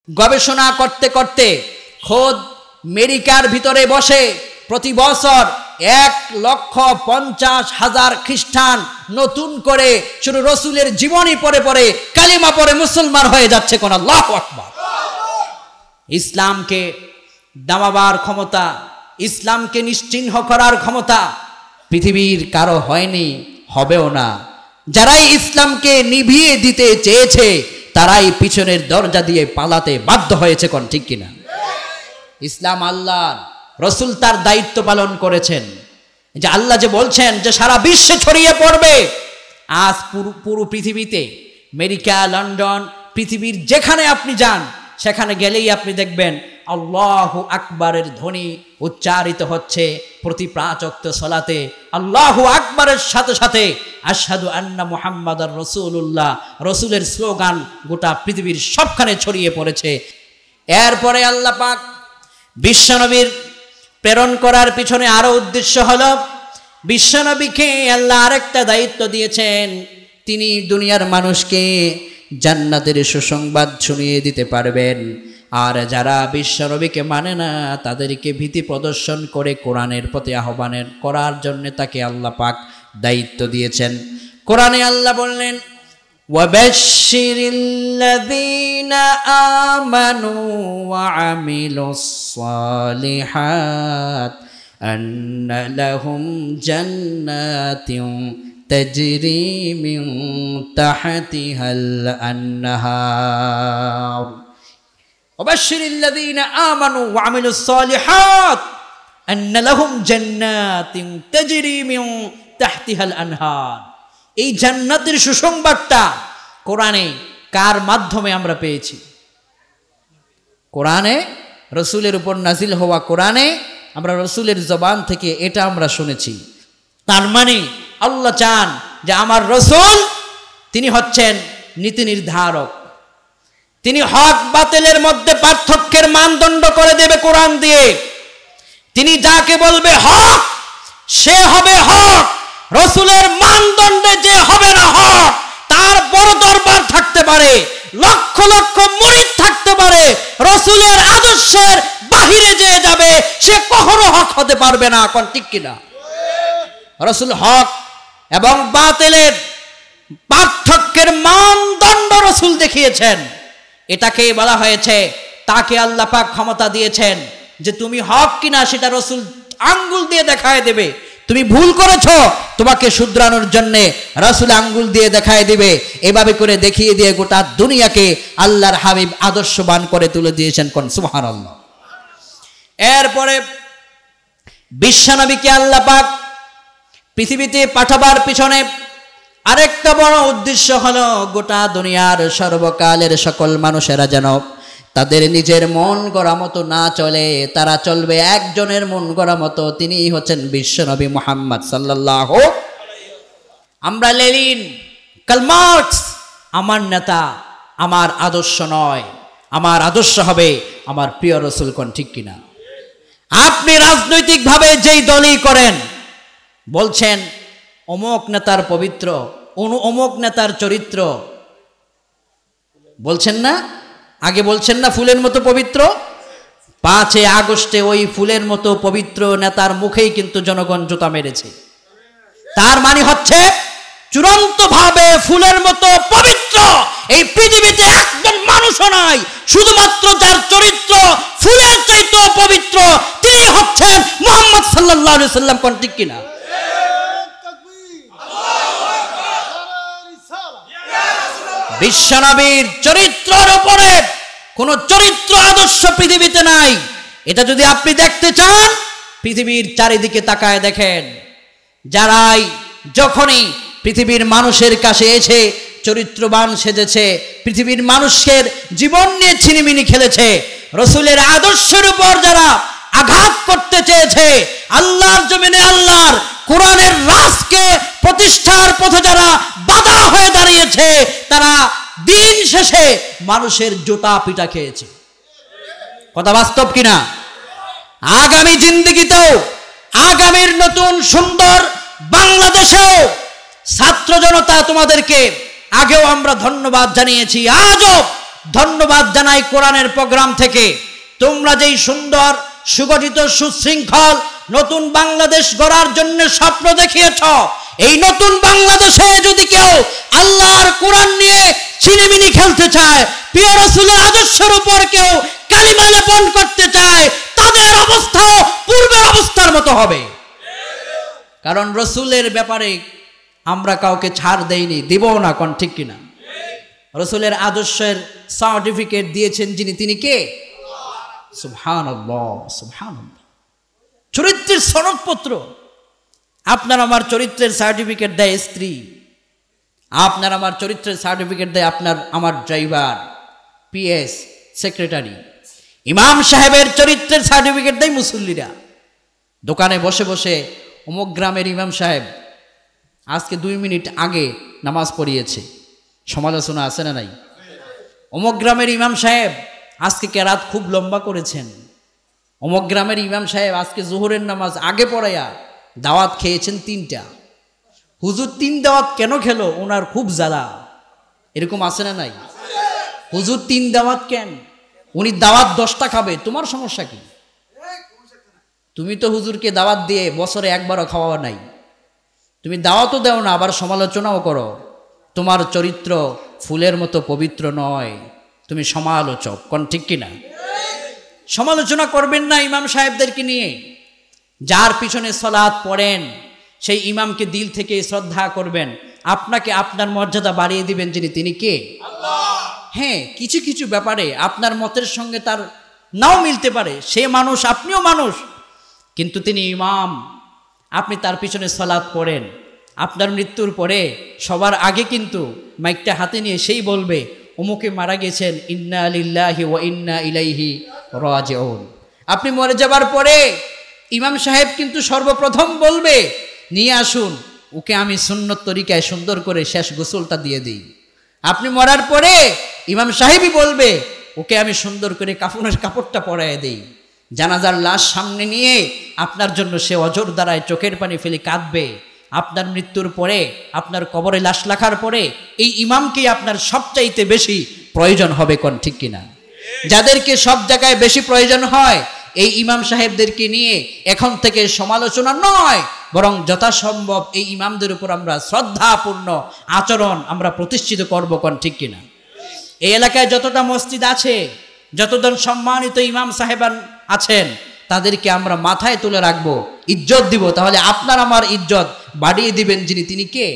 গবেষণা করতে করতে খোদ আমেরিকার ভিতরে বসে প্রতি বছর 1,50,000 খ্রিস্টান নতুন করে শুধু রসুলের জীবনী পড়ে পড়ে কালিমা পড়ে মুসলমান হয়ে যাচ্ছে। কোন আল্লাহু আকবার। ইসলামকে দামাবার ক্ষমতা, ইসলামকে নিশ্চিহ্ন করার ক্ষমতা পৃথিবীর কারো হয়নি, হবেও না। যারাই ইসলামকে নিভিয়ে দিতে চেয়েছে তারাই পিছনের দরজা দিয়ে পালাতে বাধ্য হয়েছে। কোন ঠিক কিনা? ইসলাম আল্লাহর, রসুল তার দায়িত্ব পালন করেছেন। যে আল্লাহ যে বলছেন যে সারা বিশ্বে ছড়িয়ে পড়বে, আজ পুরো পৃথিবীতে, আমেরিকা, লন্ডন, পৃথিবীর যেখানে আপনি যান সেখানে গেলেই আপনি দেখবেন আল্লাহু আকবারের ধ্বনি উচ্চারিত হচ্ছে। প্রতি 5 ওয়াক্ত সালাতে আল্লাহু আকবারের সাথে সাথে আশহাদু আন্না মুহাম্মাদার রাসূলুল্লাহ, রসুলের স্লোগান গোটা পৃথিবীর সবখানে ছড়িয়ে পড়েছে। এরপরে আল্লাহ পাক বিশ্বনবীর প্রেরণ করার পিছনে আরো উদ্দেশ্য হলো, বিশ্বনবীকে আল্লাহ আরেকটা দায়িত্ব দিয়েছেন। তিনি দুনিয়ার মানুষকে জান্নাতের সুসংবাদ শুনিয়ে দিতে পারবেন। আর যারা বিশ্বনবীকে মানে না তাদেরকে ভীতি প্রদর্শন করে কোরআনের প্রতি আহ্বান করার জন্য তাকে আল্লাহ পাক দায়িত্ব দিয়েছেন। কোরআনে আল্লাহ বললেন, ওয়াবাশশিরিল্লাযীনা আমানু ওয়া আমিলুস সালিহাত আন্না লাহুম জান্নাতিন তাজরি মিন তাহতিহাল আনহার। ওয়াবাশশিরিল্লাযীনা আমানু ওয়া আমিলুস সালিহাত আন্না লাহুম জান্নাতিন তাজরি মিন তাহতিহাল আনহার। এই জান্নাতের সুসংবাদটা কোরআনে কার মাধ্যমে আমরা পেয়েছি? কোরআনে, রসুলের উপর নাজিল হওয়া কোরআনে আমরা রসুলের জবান থেকে এটা আমরা শুনেছি। তার মানে আল্লাহ চান যে আমার রসুল তিনি হচ্ছেন নীতি নির্ধারক। তিনি হক বাতিলের মধ্যে পার্থক্যের মানদণ্ড করে দেবে কোরআন দিয়ে। তিনি যাকে বলবে হক সে হবে হক। রসুলের মানদণ্ডে যে হবে না হক, তার বড় দরবার থাকতে পারে, লক্ষ লক্ষ মুরিদ থাকতে পারে, রসুলের আদর্শের বাহিরে যে যাবে সে কখনো হক হতে পারবে না। কোন ঠিক কিনা? রসুল হক এবং বাতিলের পার্থক্যের মানদণ্ড রসুল দেখিয়েছেন। এটাকে বলা হয়েছে, তাকে আল্লাহ পাক ক্ষমতা দিয়েছেন যে তুমি হক কিনা সেটা রসুল আঙ্গুল দিয়ে দেখায় দেবে। তুমি ভুল করেছো, তোমাকে শুধরানোর জন্য রাসূল আঙ্গুল দিয়ে দেখায় দিবে। এভাবে করে দেখিয়ে দিয়ে গোটা দুনিয়াকে আল্লাহর হাবিব আদর্শবান করে তুলে দিয়েছেন। কোন সুবহানাল্লাহ। এরপরে বিশ্বনবীকে আল্লাহ পাক পৃথিবীতে পাঠাবার পিছনে আরেকটা বড় উদ্দেশ্য হলো গোটা দুনিয়ার সর্বকালের সকল মানুষেরা যেন তাদের নিজের মন গড়া মতো না চলে, তারা চলবে একজনের মন গড়া মতো। তিনি হচ্ছেন বিশ্বনবী মুহাম্মদ সাল্লাল্লাহু। আমরা লেনিন, কার্ল মার্কস আমার নেতা, আমার আদর্শ নয়। আমার আদর্শ হবে আমার প্রিয় রসুল। কোন ঠিক কিনা? আপনি রাজনৈতিকভাবে যেই দলই করেন বলছেন অমুক নেতার পবিত্র, অমুক নেতার চরিত্র, বলছেন না? আগে বলছেন না ফুলের মতো পবিত্র? 5 আগস্টে ওই ফুলের মতো পবিত্র নেতার মুখেই কিন্তু জনগণ জুতা মেরেছে। তার মানে হচ্ছে চূড়ান্তভাবে ফুলের মতো পবিত্র এই পৃথিবীতে একজন মানুষও নাই, শুধুমাত্র যার চরিত্র ফুলের চাইতেও পবিত্র তিনি হচ্ছেন মুহাম্মদ সাল্লাল্লাহু আলাইহি সাল্লাম। কোন ঠিক কিনা? বিশ্বনবীর চরিত্রের উপরে কোন চরিত্র আদর্শ পৃথিবীতে নাই। এটা যদি আপনি দেখতে চান পৃথিবীর চারিদিকে তাকায় দেখেন, যারাই যখনই পৃথিবীর মানুষের কাছে এসে চরিত্রবান সেজেছে, পৃথিবীর মানুষের জীবন নিয়ে ছিনিমিনি খেলেছে, রসুলের আদর্শের উপর যারা আঘাত করতে চেয়েছে, আল্লাহর জমিনে আল্লাহর কোরআনের রাজকে প্রতিষ্ঠার পথে যারা বাধা হয়ে দাঁড়িয়েছে, তারা দিন শেষে মানুষের জুতা পিটা খেয়েছে। কথা বাস্তব কিনা? আগামী জিন্দেগিতেও, আগামীর নতুন সুন্দর বাংলাদেশেও ছাত্র জনতা তোমাদেরকে আগেও আমরা ধন্যবাদ জানিয়েছি, আজও ধন্যবাদ জানাই কোরআনের প্রোগ্রাম থেকে। তোমরা যেই সুন্দর সুগঠিত সুশৃঙ্খল নতুন বাংলাদেশ গড়ার জন্য স্বপ্ন দেখিয়েছ, এই নতুন বাংলাদেশে যদি কেউ আল্লাহর কোরআন নিয়ে ছিনিমিনি খেলতে চায়, প্রিয় রাসূলের আদর্শের উপর কেউ কালিমা লেপন করতে চায়, তাদের অবস্থাও পূর্বের অবস্থার মতো হবে। কারণ রাসূলের ব্যাপারে আমরা কাউকে ছাড় দেইনি, দেবও না, কোন ঠিক কিনা? রাসূলের আদর্শের সার্টিফিকেট দিয়েছেন যিনি, তিনি কে? সুবহানাল্লাহ, সুবহানাল্লাহ। চরিত্রের সনদপত্র, আপনার আমার চরিত্রের সার্টিফিকেট দেয় স্ত্রী, আপনার আমার চরিত্রের সার্টিফিকেট দেয় আপনার আমার ড্রাইভার, পিএস, সেক্রেটারি। ইমাম সাহেবের চরিত্রের সার্টিফিকেট দেয় মুসল্লিরা। দোকানে বসে বসে অমুক গ্রামের ইমাম সাহেব আজকে 2 মিনিট আগে নামাজ পড়িয়েছে, সমালোচনা আছে না নাই? অমুক গ্রামের ইমাম সাহেব আজকে কেরাত খুব লম্বা করেছেন, অমুক গ্রামের ইমাম সাহেব আজকে জোহরের নামাজ আগে পড়াইয়া দাওয়াত খেয়েছেন 3টা। হুজুর 3 দাওয়াত কেন খেলো? ওনার খুব জ্বালা। এরকম আছে না নাই? হুজুর 3 দাওয়াত কেন? উনি দাওয়াত 10টা খাবে, তোমার সমস্যা কি? তুমি তো হুজুরকে দাওয়াত দিয়ে বছরে একবারও খাওয়া নাই, তুমি দাওয়াতও দেও না, আবার সমালোচনাও করো। তোমার চরিত্র ফুলের মতো পবিত্র নয়, তুমি সমালোচক, কোন ঠিক কিনা? সমালোচনা করবেন না ইমাম সাহেবদেরকে নিয়ে। যার পিছনে সালাত পড়েন সেই ইমামকে দিল থেকে শ্রদ্ধা করবেন, আপনাকে আপনার মর্যাদা বাড়িয়ে দিবেন যিনি, তিনি কে? আল্লাহ। হ্যাঁ, কিছু কিছু ব্যাপারে আপনার মতের সঙ্গে তার নাও মিলতে পারে, সে মানুষ, আপনিও মানুষ, কিন্তু তিনি ইমাম। আপনি তার পিছনে সালাত পড়েন, আপনার মৃত্যুর পরে সবার আগে কিন্তু মাইকটা হাতে নিয়ে সেই বলবে অমুকে মারা গেছেন, ইন্না লিল্লাহি ওয়া ইন্না ইলাইহি রাজিউন। আপনি মরে যাবার পরে ইমাম সাহেব কিন্তু সর্বপ্রথম বলবে, নিয়ে আসুন ওকে আমি সুন্নত তরিকায় সুন্দর করে শেষ গোসলটা দিয়ে দিই। আপনি মরার পরে ইমাম সাহেবই বলবে, ওকে আমি সুন্দর করে কাফনের কাপড়টা পরাইয়ে দিই। জানাজার লাশ সামনে নিয়ে আপনার জন্য সে অজর দ্বারায় চোখের পানি ফেলে কাঁদবে। আপনার মৃত্যুর পরে, আপনার কবরে লাশ রাখার পরে এই ইমামকেই আপনার সবচাইতে বেশি প্রয়োজন হবে, কোন ঠিক কিনা? যাদেরকে সব জায়গায় বেশি প্রয়োজন হয় এই ইমাম সাহেবদেরকে নিয়ে এখন থেকে সমালোচনা নয়, বরং যথাসম্ভব এই ইমামদের উপর আমরা শ্রদ্ধাপূর্ণ আচরণ আমরা প্রতিষ্ঠিত করব, কোন ঠিক কিনা? এই এলাকায় যতটা মসজিদ আছে, যতজন সম্মানিত ইমাম সাহেবান আছেন, তাদেরকে আমরা মাথায় তুলে রাখবো, ইজ্জত দিব। তাহলে আপনার আমার ইজ্জত বাড়িয়ে দিবেন যিনি, তিনি কে?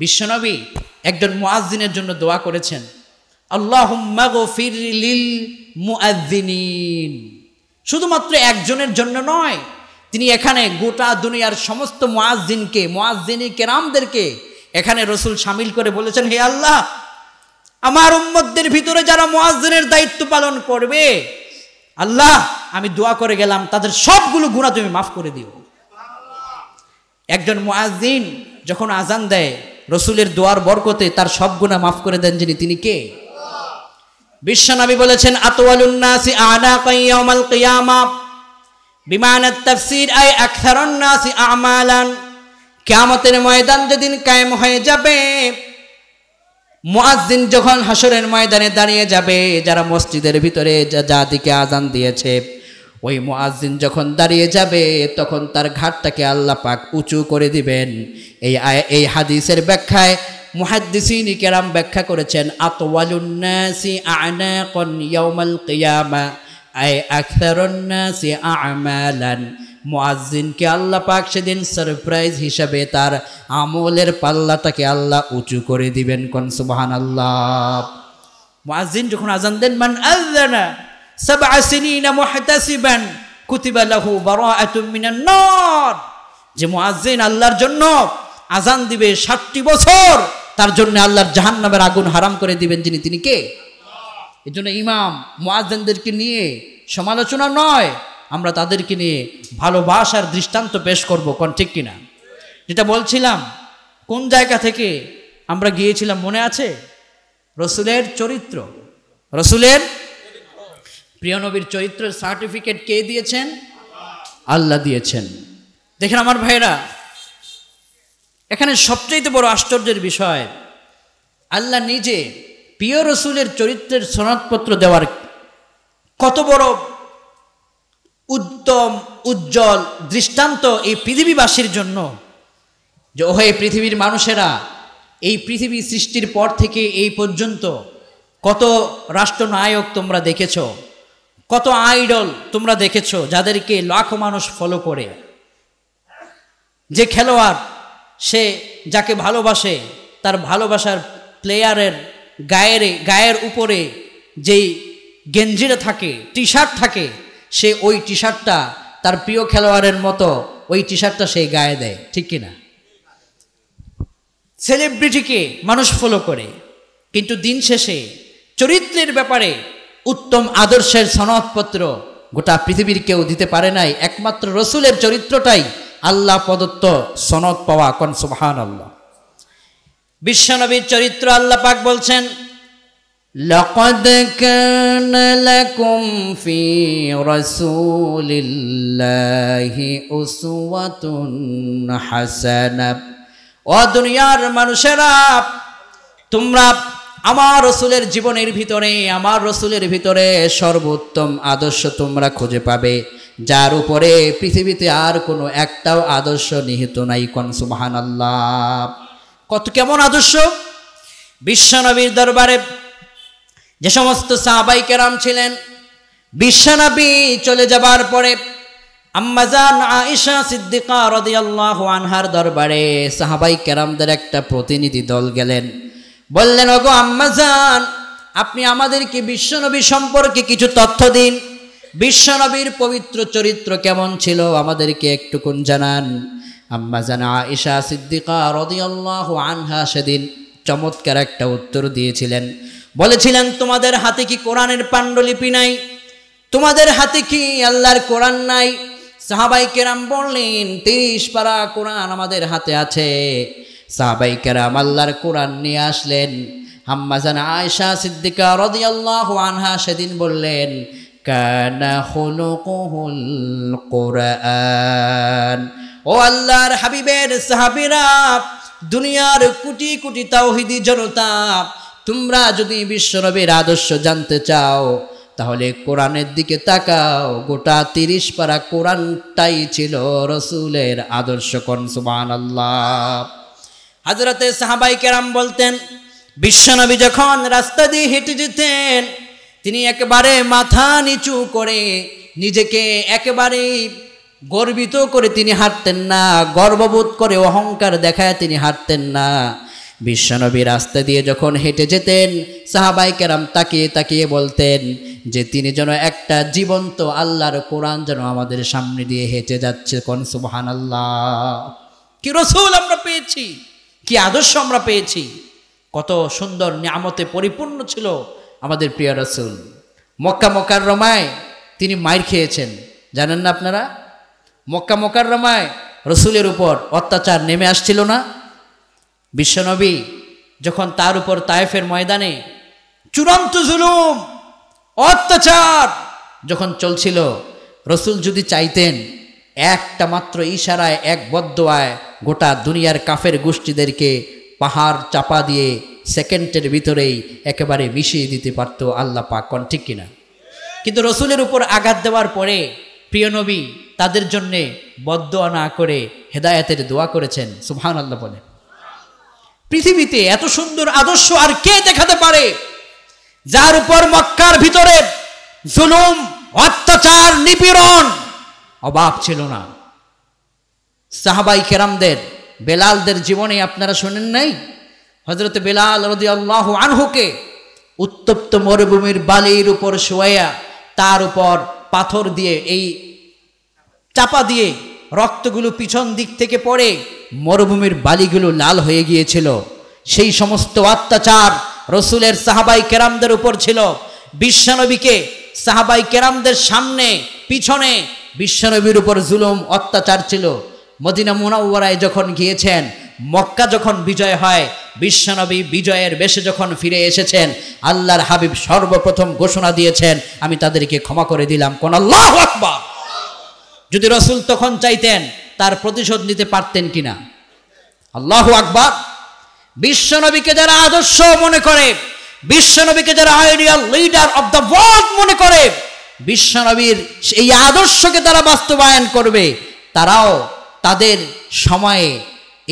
বিশ্বনবী একজন মুয়াজ্জিনের জন্য দোয়া করেছেন, আল্লাহুম্মা গফির লিল মুআজ্জিনিন। শুধুমাত্র একজনের জন্য নয়, তিনি এখানে গোটা দুনিয়ার সমস্ত মুয়াজ্জিনকে, মুয়াজ্জিনী কেরামদেরকে এখানে রসুল শামিল করে বলেছেন, হে আল্লাহ, আমার উম্মতদের ভিতরে যারা মুয়াজ্জিনের দায়িত্ব পালন করবে, আল্লাহ আমি দোয়া করে গেলাম তাদের সবগুলো গুনাহ তুমি মাফ করে দিও। একজন মুয়াজ্জিন যখন আজান দেয়, রসুলের দোয়ার বরকতে তার সব গুনাহ মাফ করে দেন যিনি, তিনি কে? বিশ্বনবী বলেছেন, আতওয়ালুন নাসি আনাকান ইয়াউমাল কিয়ামাহ, বিমানাত তাফসীর আই আকসারুন নাসি আমালান। কিয়ামতের ময়দান যেদিন কায়েম হয়ে যাবে, মুয়াজ্জিন যখন হাসরের ময়দানে দাঁড়িয়ে যাবে, যারা মসজিদের ভিতরে যা দিকে আজান দিয়েছে, ওই মুয়াজ্জিন যখন দাঁড়িয়ে যাবে তখন তার ঘাটটাকে আল্লাহ পাক উঁচু করে দিবেন। এই হাদিসের ব্যাখ্যায় মুহাদ্দিসিন কেরাম ব্যাখ্যা করেছেন, আতওয়ালুন নাসি আনাকান ইয়াউমাল কিয়ামা আই আকসারুন নাসি আমালান। মুয়াজ্জিনকে আল্লাহ পাক সেদিন সারপ্রাইজ হিসাবে তার আমলের পাল্লাটাকে আল্লাহ উঁচু করে দিবেন, কোন সুবহানাল্লাহ। মুয়াজ্জিন যখন আজান দেন, মান আযানা 7 সিনিনা মুহতাসিবান কুতিবা লাহু বারাআতুম মিনান নার। যে মুয়াজ্জিন আল্লাহর জন্য আজান দিবে 60টি বছর, তার জন্য আল্লাহর জাহান্নামের আগুন হারাম করে দিবেন যিনি, তিনি কে? এজন্য ইমাম মুয়াজ্জিনদেরকে নিয়ে সমালোচনা নয়, আমরা তাদেরকে নিয়ে ভালোবাসার দৃষ্টান্ত পেশ করব, কোন ঠিক কিনা? যেটা বলছিলাম, কোন জায়গা থেকে আমরা গিয়েছিলাম মনে আছে? রসুলের চরিত্র, রসুলের প্রিয় নবীর চরিত্রের সার্টিফিকেট কে দিয়েছেন? আল্লাহ দিয়েছেন। দেখেন আমার ভাইরা, এখানে সবচেয়ে বড় আশ্চর্যের বিষয়, আল্লাহ নিজে প্রিয় রসুলের চরিত্রের সনদপত্র দেওয়ার কত বড় উত্তম উজ্জ্বল দৃষ্টান্ত এই পৃথিবীবাসীর জন্য, যে ওহে পৃথিবীর মানুষেরা, এই পৃথিবী সৃষ্টির পর থেকে এই পর্যন্ত কত রাষ্ট্রনায়ক তোমরা দেখেছ, কত আইডল তোমরা দেখেছ, যাদেরকে লাখো মানুষ ফলো করে। যে খেলোয়াড় সে যাকে ভালোবাসে, তার ভালোবাসার প্লেয়ারের গায়ের উপরে যেই গেঞ্জিটা থাকে, টি শার্ট থাকে, সে ওই টি শার্টটা তার প্রিয় খেলোয়াড়ের মতো ওই টি শার্টটা সে গায়ে দেয়, ঠিক কিনা? সেলিব্রিটিকে মানুষ ফলো করে, কিন্তু দিন শেষে চরিত্রের ব্যাপারে উত্তম আদর্শের সনদপত্র গোটা পৃথিবীর কেউ দিতে পারে নাই। একমাত্র রসুলের চরিত্রটাই আল্লাহ প্রদত্ত সনদ পাওয়া। কোন সুবহানাল্লাহ। বিশ্বনবীর চরিত্র আল্লাহ পাক বলছেন, লাকাদ কানা লাকুম ফি রাসূলিল্লাহি উসওয়াতুন হাসানাহ। ও দুনিয়ার মানুষেরা, তোমরা আমার রসুলের জীবনের ভিতরে, আমার রসুলের ভিতরে সর্বোত্তম আদর্শ তোমরা খুঁজে পাবে, যার উপরে পৃথিবীতে আর কোনো একটাও আদর্শ নিহিত নাই। কোন সুবহানাল্লাহ। কত কেমন আদর্শ! বিশ্বনবীর দরবারে যে সমস্ত সাহাবাই কেরাম ছিলেন, বিশ্বনবী চলে যাবার পরে আম্মাজান আয়েশা সিদ্দিকা রাদিয়াল্লাহু আনহার দরবারে সাহাবাই কেরামদের একটা প্রতিনিধি দল গেলেন। বললেন, ওগো আম্মাজান, আপনি আমাদেরকে বিশ্বনবী সম্পর্কে কিছু তথ্য দিন। বিশ্বনবীর পবিত্র চরিত্র কেমন ছিল আমাদেরকে একটুকুন জানান। আম্মাজান আয়েশা সিদ্দিকা রাদিয়াল্লাহু আনহা সেদিন চমৎকার একটা উত্তর দিয়েছিলেন। বলেছিলেন, তোমাদের হাতে কি কোরআনের পাণ্ডুলিপি নাই? তোমাদের হাতে কি আল্লাহর কোরআন নাই? সাহাবাই কেরাম বললেন, 30 পারা কোরআন আমাদের হাতে আছে। সাহাবাই কেরাম আল্লাহর কোরআন নিয়ে আসলেন। আম্মাজান আয়েশা সিদ্দিকা রাদিয়াল্লাহু আনহা সেদিন বললেন, কানা খুলুকুহুল কোরআন। ও আল্লাহর হাবিবের সাহাবীরা, দুনিয়ার কোটি কোটি তাওহীদি জনতা, তোমরা যদি বিশ্বনবীর আদর্শ জানতে চাও তাহলে কোরআনের দিকে তাকাও। গোটা 30 পারা কোরআনটাই ছিল রসুলের আদর্শ। কোন সুবহানাল্লাহ। হযরতে সাহাবাই কেরাম বলতেন, বিশ্বনবী যখন রাস্তা দিয়ে হেঁটে যেতেন, তিনি একেবারে মাথা নিচু করে নিজেকে একেবারে গর্বিত করে তিনি হাঁটতেন না, গর্ববোধ করে অহংকার দেখায় তিনি হাঁটতেন না। বিশ্বনবী রাস্তা দিয়ে যখন হেঁটে যেতেন, সাহাবাই কেরাম তাকিয়ে তাকিয়ে বলতেন যে তিনি যেন একটা জীবন্ত আল্লাহর কোরআন যেন আমাদের সামনে দিয়ে হেঁটে যাচ্ছে। কোন সুবহানাল্লাহ। কি রসুল আমরা পেয়েছি, কি আদর্শ আমরা পেয়েছি! কত সুন্দর নিয়ামতে পরিপূর্ণ ছিল আমাদের প্রিয় রসুল। মক্কা মুকাররমায় তিনি মাইর খেয়েছেন, জানেন না আপনারা? মক্কা মুকাররমায় রসুলের উপর অত্যাচার নেমে আসছিল না? বিশ্বনবী যখন তার উপর তায়েফের ময়দানে চূড়ান্ত জুলুম অত্যাচার যখন চলছিল, রসুল যদি চাইতেন একটা মাত্র ইশারায়, এক বদদোয়ায় গোটা দুনিয়ার কাফের গোষ্ঠীদেরকে পাহাড় চাপা দিয়ে সেকেন্ডের ভিতরেই একেবারে মিশিয়ে দিতে পারত আল্লাহ পাক। কোন ঠিক কিনা? কিন্তু রসুলের উপর আঘাত দেওয়ার পরে প্রিয় নবী তাদের জন্যে বদদোয়া না করে হেদায়েতের দোয়া করেছেন। সুবহানাল্লাহ বলে। পৃথিবীতে এত সুন্দর আদর্শ আর কে দেখাতে পারে, যার উপর মক্কার ভিতরে জুলুম, অত্যাচার, নিপীড়ন অভাব ছিল না। সাহাবাই কেরামদের, বেলালদের জীবনে আপনারা শোনেন নাই? হযরত বেলাল রাদিয়াল্লাহু আনহুকে উত্তপ্ত মরুভূমির বালির উপর শোয়াইয়া তার উপর পাথর দিয়ে এই চাপা দিয়ে রক্তগুলো পিছন দিক থেকে পড়ে মরুভূমির বালিগুলো লাল হয়ে গিয়েছিল। সেই সমস্ত অত্যাচার রসুলের সাহাবাই কেরামদের উপর ছিল। বিশ্বনবীকে সাহাবাই কেরামদের সামনে পিছনে বিশ্বনবীর উপর জুলুম অত্যাচার ছিল। মদিনা মুনাওয়ারায় যখন গিয়েছেন, মক্কা যখন বিজয় হয়, বিশ্বনবী বিজয়ের বেশে যখন ফিরে এসেছেন, আল্লাহর হাবিব সর্বপ্রথম ঘোষণা দিয়েছেন, আমি তাদেরকে ক্ষমা করে দিলাম। কোন আল্লাহু আকবার। যদি রসুল তখন চাইতেন তার প্রতিশোধ নিতে পারতেন কিনা? আল্লাহু আকবার। বিশ্বনবীকে যারা আদর্শ মনে করে, বিশ্বনবীকে যারা ideal leader of the world মনে করে, বিশ্বনবীর এই আদর্শকে তারা বাস্তবায়ন করবে, তারাও তাদের সময়ে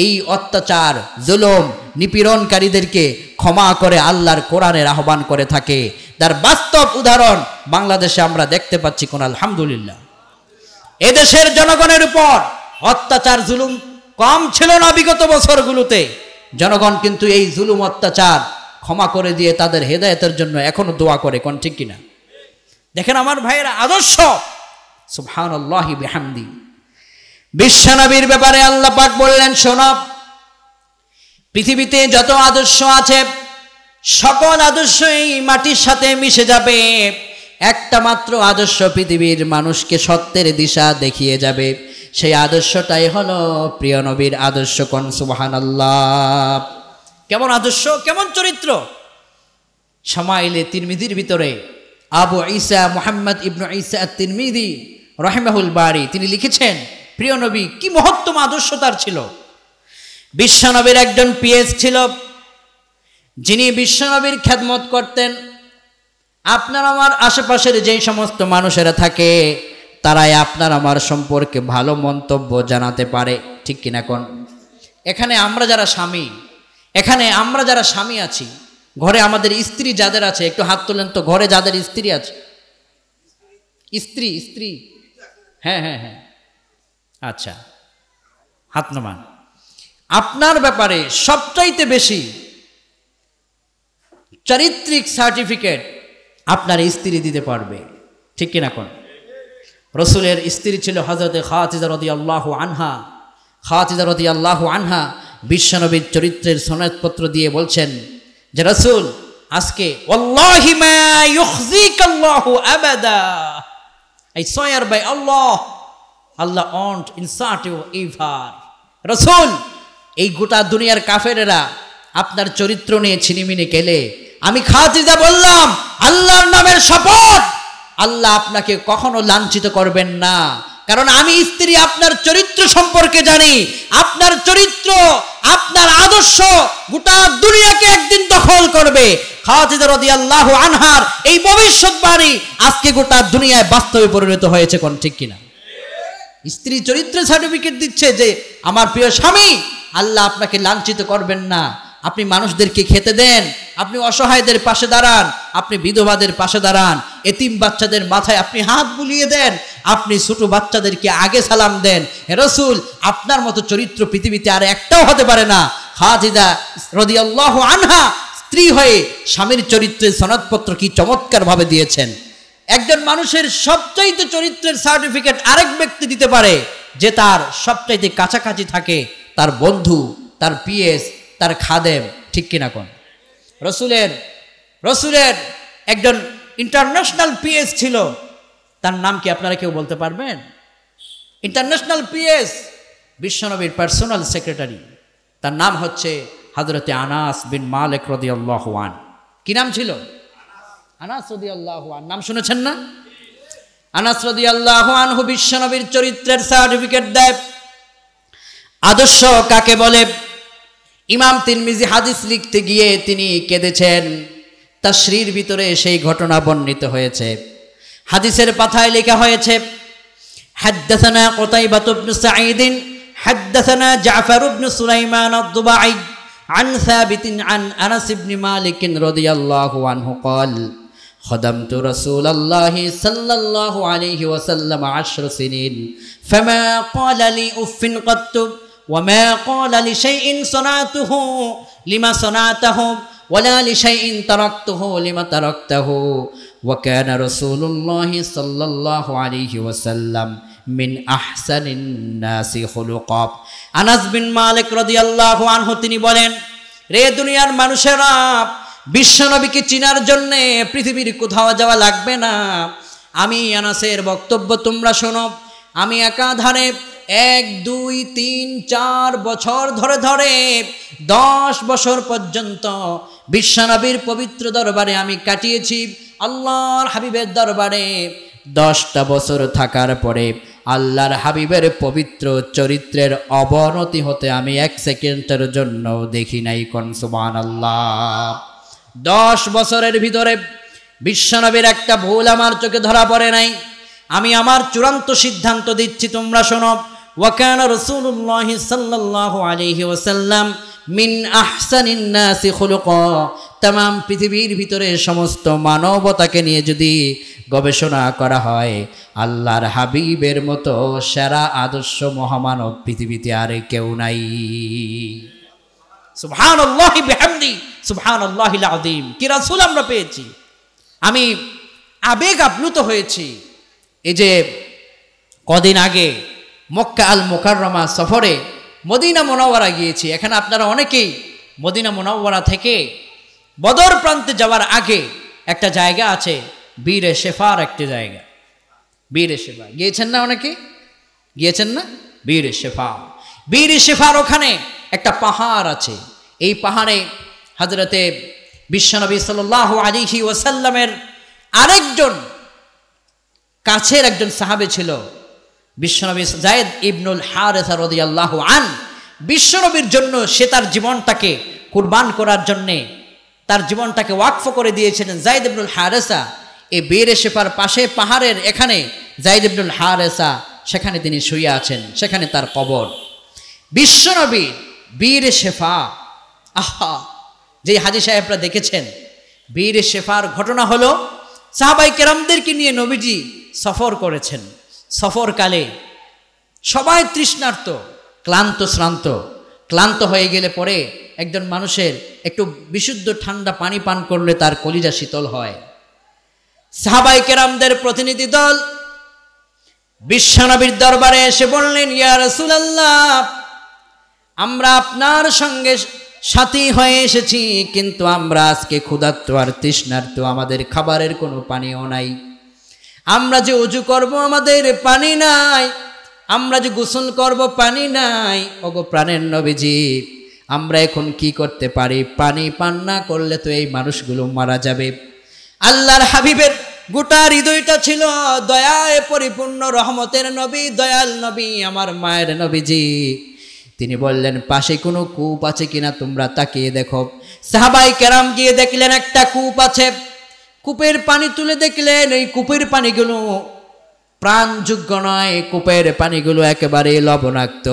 এই অত্যাচার, জুলুম, নিপীড়নকারীদেরকে ক্ষমা করে আল্লাহর কোরআনের আহ্বান করে থাকে। তার বাস্তব উদাহরণ বাংলাদেশে আমরা দেখতে পাচ্ছি। কোন আলহামদুলিল্লাহ। এদেশের জনগণের উপর অত্যাচার জুলুম কম ছিল না বিগত বছরগুলোতে। জনগণ কিন্তু এই জুলুম অত্যাচার ক্ষমা করে দিয়ে তাদের হেদায়েতের জন্য এখনো দোয়া করে। কোন ঠিক কিনা? দেখেন আমার ভাইয়েরা, আদর্শ সুবহানাল্লাহি বিহামদি। বিশ্বনবীর ব্যাপারে আল্লাহ পাক বললেন, শোনো, পৃথিবীতে যত আদর্শ আছে সকল আদর্শ এই মাটির সাথে মিশে যাবে। একটা মাত্র আদর্শ পৃথিবীর মানুষকে সত্যের দিশা দেখিয়ে যাবে। সেই আদর্শটাই হলো প্রিয় নবীর আদর্শ। কোন সুবহানাল্লাহ। কেমন আদর্শ, কেমন চরিত্র! শামাইলে তিরমিজির ভিতরে আবু ঈসা মুহাম্মদ ইবনে ঈসা আত-তিরমিজি রাহিমাহুল বারি তিনি লিখেছেন, প্রিয় নবী কি মহত্তম আদর্শ তার ছিল। বিশ্বনবীর একজন পিএস ছিল, যিনি বিশ্বনবীর খেদমত করতেন। আপনার আমার আশেপাশের যেই সমস্ত মানুষেরা থাকে তারাই আপনার আমার সম্পর্কে ভালো মন্তব্য জানাতে পারে, ঠিক কিনা কোন? এখানে আমরা যারা স্বামী আছি, ঘরে আমাদের স্ত্রী যাদের আছে, একটু হাত তোলেন তো, ঘরে যাদের স্ত্রী আছে। স্ত্রী হ্যাঁ, আচ্ছা, হাত নামান। আপনার ব্যাপারে সবচাইতে বেশি চারিত্রিক সার্টিফিকেট আপনার স্ত্রী দিতে পারবে, ঠিক কিনা কোন? রসুলের স্ত্রী ছিল হযরতে খাদিজা রাদিয়াল্লাহু আনহা। খাদিজা রাদিয়াল্লাহু আনহা বিশ্বনবীর চরিত্রের সনদপত্র দিয়ে বলছেন যে, রসুল আজকে ওয়াল্লাহি মা ইউখজিকাল্লাহু আবাদা, I swear by Allah, Allah won't insert you ever. রসুল, এই গোটা দুনিয়ার কাফেরেরা আপনার চরিত্র নিয়ে ছিনিমিনি খেলে, আমি খাদিজা বললাম আল্লাহর নামের শপথ, আল্লাহ আপনাকে কখনো লাঞ্ছিত করবেন না। কারণ আমি স্ত্রী আপনার চরিত্র সম্পর্কে জানি। আপনার চরিত্র, আপনার আদর্শ গোটা দুনিয়াকে একদিন দখল করবে। খাদিজা রাদিয়াল্লাহু আনহার এই ভবিষ্যৎবাণী আজকে গোটা দুনিয়ায় বাস্তবে পরিণত হয়েছে। কোন ঠিক কিনা? স্ত্রী চরিত্রের সার্টিফিকেট দিচ্ছে যে আমার প্রিয় স্বামী, আল্লাহ আপনাকে লাঞ্ছিত করবেন না। আপনি মানুষদেরকে খেতে দেন, আপনি অসহায়দের পাশে দাঁড়ান, আপনি বিধবাদের পাশে দাঁড়ান, এতিম বাচ্চাদের মাথায় আপনি হাত বুলিয়ে দেন, আপনি ছোট বাচ্চাদেরকে আগে সালাম দেন। হে রাসূল, আপনার মতো চরিত্র পৃথিবীতে আর একটাও হতে পারে না। খাদিজা রাদিয়াল্লাহু আনহা স্ত্রী হয়ে স্বামীর চরিত্রের সনদপত্র কি চমৎকার ভাবে দিয়েছেন। একজন মানুষের সবচাইতে চরিত্রের সার্টিফিকেট আরেক ব্যক্তি দিতে পারে যে তার সবচাইতে কাছাকাছি থাকে, তার বন্ধু, তার পিএস, তার খাদেম, ঠিক কিনা কোন? রসুলের একজন ইন্টারন্যাশনাল পিএস ছিল, তার নাম কি আপনারা কেউ বলতে পারবেন? ইন্টারন্যাশনাল পিএস, বিশ্বনবীর পার্সোনাল সেক্রেটারি, তার নাম হচ্ছে হযরতে আনাস বিন মালিক রাদিয়াল্লাহু আনহু। কি নাম ছিল? আনাস রাদিয়াল্লাহু আনহু। নাম শুনেছেন না? আনাস রাদিয়াল্লাহু আনহু বিশ্বনবীর চরিত্রের সার্টিফিকেট দেয়। আদর্শ কাকে বলে? ইমাম তিরমিজি হাদিস লিখতে গিয়ে তিনি কেঁদেছেন। তাশরীর ভিতরে সেই ঘটনা বর্ণিত হয়েছে। হাদিসের পাতায় লেখা হয়েছে, হাদ্দাসানা কুতাইবাহ ইবনে সাঈদ হাদ্দাসানা জাফর ইবনে সুলাইমান আদ-দুবাই আন সাবিত আন আনাস ইবনে মালিক রাদিয়াল্লাহু আনহু قال خدمت رسول الله صلى الله عليه وسلم 10 سنين فما قال لي اف قط وما قال لشيء صنعته لما صنعته ولا لشيء تركته لما تركته وكان رسول الله صلى الله عليه وسلم من أحسن الناس خلقا। আনাস বিন মালিক রাদিয়াল্লাহু আনহু তিনি বলেন, রে দুনিয়ার মানুষেরা, বিশ্বনবীকে চিনার জন্য পৃথিবীর কোথাও যাওয়া লাগবে না। আমি আনাসের বক্তব্য তোমরা শোনো। আমি একাধারে 1, 2, 3, 4 বছর ধরে 10 বছর পর্যন্ত বিশ্বনবীর পবিত্র দরবারে আমি কাটিয়েছি। আল্লাহর হাবিবের দরবারে 10টা বছর থাকার পরে আল্লাহর হাবিবের পবিত্র চরিত্রের অবনতি হতে আমি 1 সেকেন্ডের জন্য দেখি নাই। কোন সুবহানাল্লাহ। 10 বছরের ভিতরে বিশ্বনবীর একটা ভুল আমার চোখে ধরা পড়ে নাই। আমি আমার চূড়ান্ত সিদ্ধান্ত দিচ্ছি, তোমরা শোনো। ওয়াকানা রাসূলুল্লাহি সাল্লাল্লাহু আলাইহি ওয়াসাল্লাম মিন আহসানিন নাসি খুলুকা। তামাম পৃথিবীর ভিতরে সমস্ত মানবতাকে নিয়ে যদি গবেষণা করা হয়, আল্লাহর হাবিবের মতো সেরা আদর্শ মহামানব পৃথিবীতে আর কেউ নাই। সুবহানাল্লাহি বিহামদি সুবহানাল্লাহিল আযীম। কি রাসূল আমরা পেয়েছি। আমি আবেগ আপ্লুত হয়েছি। এই যে কদিন আগে মক্কা আল মুকাররমা সফরে মদিনা মুনাওয়ারা গিয়েছি। এখানে আপনারা অনেকেই মদিনা মুনাওয়ারা থেকে বদর প্রান্তে যাওয়ার আগে একটা জায়গা আছে, বীরে শেফার একটা জায়গা। বীরে শেফা গিয়েছেন না? অনেকে গিয়েছেন না? বীরে শেফা, বীরে শেফার ওখানে একটা পাহাড় আছে। এই পাহাড়ে হযরতে বিশ্বনবী সাল্লাল্লাহু আলাইহি ওয়াসাল্লামের আরেকজন কাছের একজন সাহাবে ছিল, বিশ্বনবী যায়েদ ইবনুল হারেসা রাদিয়াল্লাহু আন। বিশ্বনবীর জন্য সে তার জীবনটাকে কুরবান করার জন্যে তার জীবনটাকে ওয়াকফ করে দিয়েছিলেন যায়েদ ইবনুল হারেসা। এই বীরে শেফার পাশে পাহাড়ের এখানে যায়েদ ইবনুল হারেসা, সেখানে তিনি শুয়ে আছেন, সেখানে তার কবর। বিশ্বনবী বীরে শেফা, আহা, যে হাজী সাহেবরা দেখেছেন বীরে শেফার ঘটনা হলো, সাহাবায়ে কেরামদেরকে নিয়ে নবীজি সফর করেছেন। সফরকালে সবাই তৃষ্ণার্ত, ক্লান্ত হয়ে গেলে পরে একজন মানুষের একটু বিশুদ্ধ ঠান্ডা পানি পান করলে তার কলিজা শীতল হয়। সাহাবায়ে কেরামদের প্রতিনিধি দল বিশ্বনবীর দরবারে এসে বললেন, ইয়া রাসূলুল্লাহ, আমরা আপনার সঙ্গে সাথী হয়ে এসেছি, কিন্তু আমরা আজকে ক্ষুধার্ত আর তৃষ্ণার্ত, আমাদের খাবারের কোনো পানিও নাই। আমরা যে ওযু করব আমাদের পানি নাই, আমরা যে গোসল করব পানি নাই। ওগো প্রাণের নবীজি, আমরা এখন কি করতে পারি? পানি পান না করলে তো এই মানুষগুলো মারা যাবে। আল্লাহর হাবিবের গোটা হৃদয়টা ছিল দয়ায় পরিপূর্ণ, রহমতের নবী, দয়াল নবী, আমার মায়ের নবীজি। তিনি বললেন, পাশে কোনো কূপ আছে কিনা তোমরা তাকিয়ে দেখো। সাহাবায়ে কেরাম গিয়ে দেখলেন একটা কূপ আছে। কূপের পানি তুলে দেখলেন এই কূপের পানিগুলো প্রাণযোগ্য নয়, কূপের পানিগুলো একেবারে লবণাক্ত।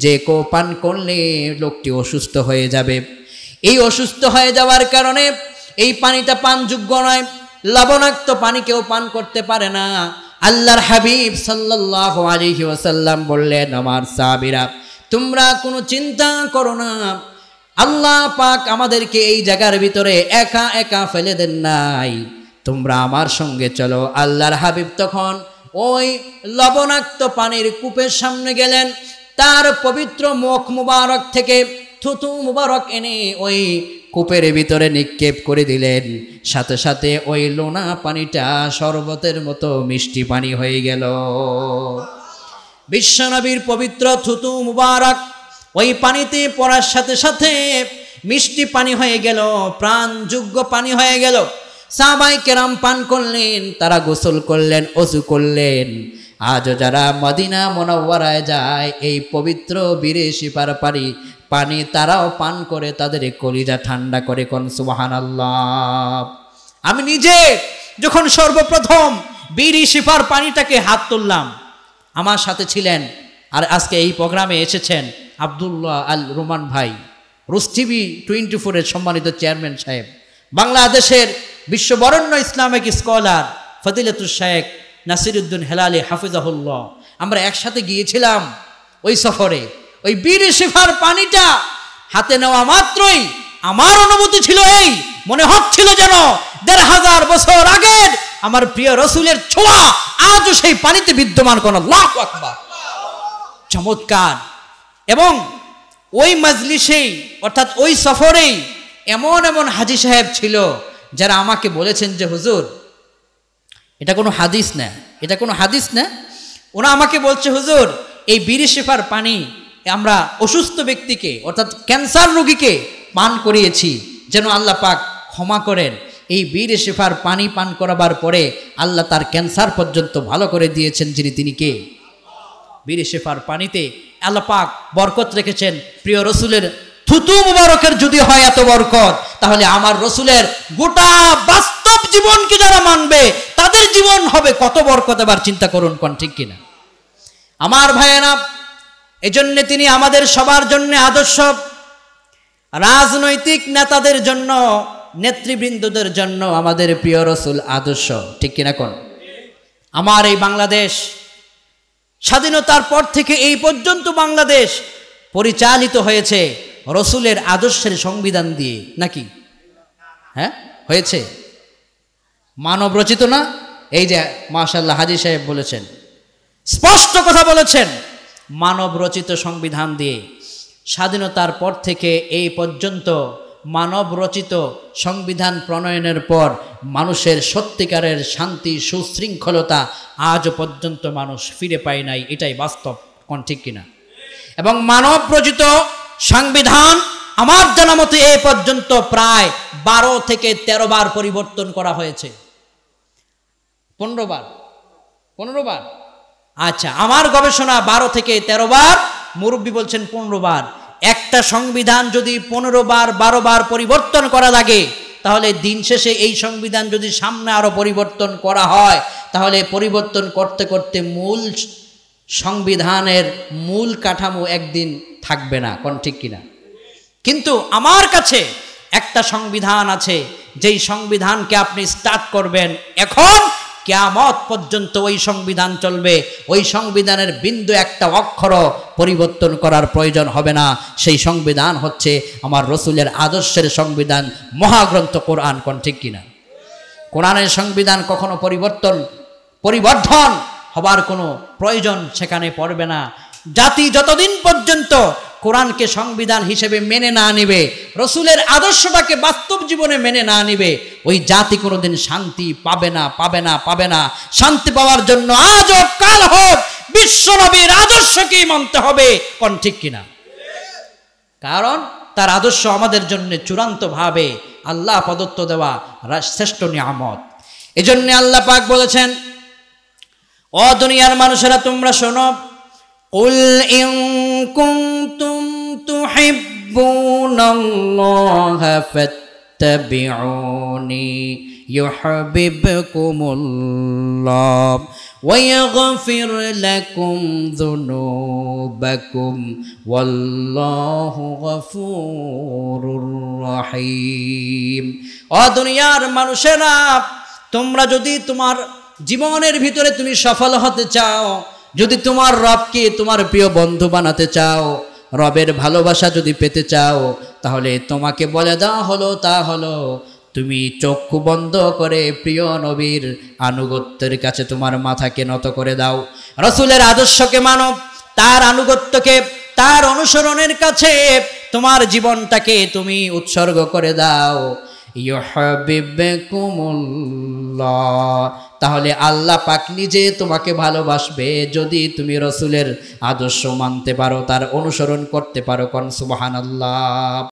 যে কেউ পান করলে লোকটি অসুস্থ হয়ে যাবে। এই অসুস্থ হয়ে যাওয়ার কারণে এই পানিটা পানযোগ্য নয়, লবণাক্ত পানি কেউ পান করতে পারে না। আল্লাহর হাবিব সাল্লাল্লাহু আলাইহি ওয়াসাল্লাম বললেন, আমার সাহাবীরা, তোমরা কোনো চিন্তা করো না, আল্লাহ পাক আমাদেরকে এই জায়গার ভিতরে একা একা ফেলে দেন নাই, তোমরা আমার সঙ্গে চলো। আল্লাহর হাবিব তখন ওই লবণাক্ত পানির কূপের সামনে গেলেন, তার পবিত্র মুখ মুবারক থেকে থুতু মুবারক এনে ওই কূপের ভিতরে নিক্ষেপ করে দিলেন। সাথে সাথে ওই লোনা পানিটা শরবতের মতো মিষ্টি পানি হয়ে গেল। বিশ্বনবীর পবিত্র থুতু মুবারক ওই পানিতে পড়ার সাথে সাথে মিষ্টি পানি হয়ে গেল, প্রাণযোগ্য পানি হয়ে গেল। সাহাবায়ে কেরাম পান করলেন, তারা গোসল করলেন, ওযু করলেন। আজও যারা মদিনা মুনাওয়ারায় যায় এই পবিত্র বীরে শেফার পানি তারাও পান করে, তাদের কলিজা ঠান্ডা করে। কোন সুবহানাল্লাহ। আমি নিজে যখন সর্বপ্রথম বীরে শেফার পানিটাকে হাত তুললাম, আমার সাথে ছিলেন আর আজকে এই প্রোগ্রামে এসেছেন আব্দুল্লাহ আল রোমান ভাই, রুস টিভি 24-এর সম্মানিত চেয়ারম্যান সাহেব, বাংলাদেশের বিশ্ববরেণ্য ইসলামিক স্কলার ফজিলাতুল শেখ নাসিরউদ্দিন হেলালি হাফিজাহুল্লাহ। আমরা একসাথে গিয়েছিলাম ওই সফরে। ওই বীরে শেফার পানিটা হাতে নেওয়া মাত্রই আমার অনুভূতি ছিল এই, মনে হচ্ছিল যেন ১৫০০ বছর আগের আমার প্রিয় রসুলের ছোঁয়া আজও সেই পানিতে বিদ্যমান। কোন আল্লাহু আকবার। চমৎকার। এবং ওই মজলিসেই অর্থাৎ ওই সফরেই এমন এমন হাজী সাহেব ছিল যারা আমাকে বলেছেন যে হুজুর, এটা কোনো হাদিস না, এটা কোনো হাদিস না। ওরা আমাকে বলছে, হুজুর, এই বীরে শেফার পানি আমরা অসুস্থ ব্যক্তিকে অর্থাৎ ক্যান্সার রোগীকে পান করিয়েছি, যেন আল্লাহ পাক ক্ষমা করেন। এই বীরে শেফার পানি পান করাবার পরে আল্লাহ তার ক্যান্সার পর্যন্ত ভালো করে দিয়েছেন। তিনি কে? বীরে শেফার পানিতে আল্লাহ পাক বরকত রেখেছেন। প্রিয় রসুলের থুতু মুবারকের যদি হয় এত বরকত, তাহলে আমার রসুলের গোটা বাস্তব জীবনকে যারা মানবে তাদের জীবন হবে কত বরকত। এবার চিন্তা করুন, কোন ঠিক কিনা আমার ভাইয়েরা? এজন্য তিনি আমাদের সবার জন্য আদর্শ, রাজনৈতিক নেতাদের জন্য, নেতৃবৃন্দদের জন্য আমাদের প্রিয় রসুল আদর্শ, ঠিক কিনা কোন? আমার এই বাংলাদেশ স্বাধীনতার পর থেকে এই পর্যন্ত বাংলাদেশ পরিচালিত হয়েছে রসুলের আদর্শের সংবিধান দিয়ে, নাকি? হ্যাঁ, হয়েছে। মানব রচিত না? এই যে মাশাআল্লাহ হাজী সাহেব বলেছেন, স্পষ্ট কথা বলেছেন, মানব রচিত সংবিধান দিয়ে স্বাধীনতার পর থেকে এই পর্যন্ত মানব রচিত সংবিধান প্রণয়নের পর মানুষের সত্যিকারের শান্তি সুশৃঙ্খলতা আজ পর্যন্ত মানুষ ফিরে পায় নাই, এটাই বাস্তব, কোন ঠিক কিনা? এবং মানব রচিত সংবিধান আমার জানা মতে এই পর্যন্ত প্রায় 12 থেকে 13 বার পরিবর্তন করা হয়েছে। 15 বার। আচ্ছা, আমার গবেষণা 12 থেকে 13 বার, মুরব্বী বলছেন 15 বার। একটা সংবিধান যদি 15 বার 12 বার পরিবর্তন করা লাগে, তাহলে দিন শেষে এই সংবিধান যদি সামনে আরো পরিবর্তন করা হয়, তাহলে পরিবর্তন করতে করতে মূল সংবিধানের মূল কাঠামো একদিন থাকবে না, কোন ঠিক কিনা? কিন্তু আমার কাছে একটা সংবিধান আছে, যেই সংবিধানকে আপনি স্টার্ট করবেন এখন, কিয়ামত পর্যন্ত ওই সংবিধান চলবে। ওই সংবিধানের বিন্দু একটা অক্ষর পরিবর্তন করার প্রয়োজন হবে না। সেই সংবিধান হচ্ছে আমার রসুলের আদর্শের সংবিধান, মহাগ্রন্থ কোরআন, কোন ঠিক কিনা? কোরআনের সংবিধান কখনো পরিবর্ধন হবার কোনো প্রয়োজন সেখানে পড়বে না। জাতি যতদিন পর্যন্ত কোরআনকে সংবিধান হিসেবে মেনে না নিবে, রসুলের আদর্শটাকে বাস্তব জীবনে মেনে না নিবে, ওই জাতি কোনোদিন শান্তি পাবে না। শান্তি পাওয়ার জন্য আজ হোক কাল হোক বিশ্ব নবীর আদর্শকেই মানতে হবে, কোন ঠিক কিনা? কারণ তার আদর্শ আমাদের জন্য চূড়ান্তভাবে আল্লাহ প্রদত্ত দেওয়া শ্রেষ্ঠ নিয়ামত। এজন্য আল্লাহ পাক বলেছেন, ও দুনিয়ার মানুষেরা তোমরা শোনো, قل إن كنتم تحبون الله فاتبعوني يحببكم الله ويغفر لكم ذنوبكم والله غفور رحيم। ও দুনিয়ার মানুষেরা, তোমরা যদি তোমার জীবনের ভিতরে তুমি সফল হতে চাও, যদি তোমার রবকে তোমার প্রিয় বন্ধু বানাতে চাও, রবের ভালোবাসা যদি পেতে চাও, তাহলে তোমাকে বলে দেওয়া হলো তা হলো তুমি চক্ষু বন্ধ করে প্রিয় নবীর আনুগত্যের কাছে তোমার মাথাকে নত করে দাও। রসুলের আদর্শকে মানো, তার আনুগত্যকে, তার অনুসরণের কাছে তোমার জীবনটাকে তুমি উৎসর্গ করে দাও। ইউহিব্বুকুমুল্লাহ, তাহলে আল্লাহ পাক নিজে তোমাকে ভালোবাসবে যদি তুমি রসুলের আদর্শ মানতে পারো, তার অনুসরণ করতে পারো। কোন সুবহানাল্লাহ।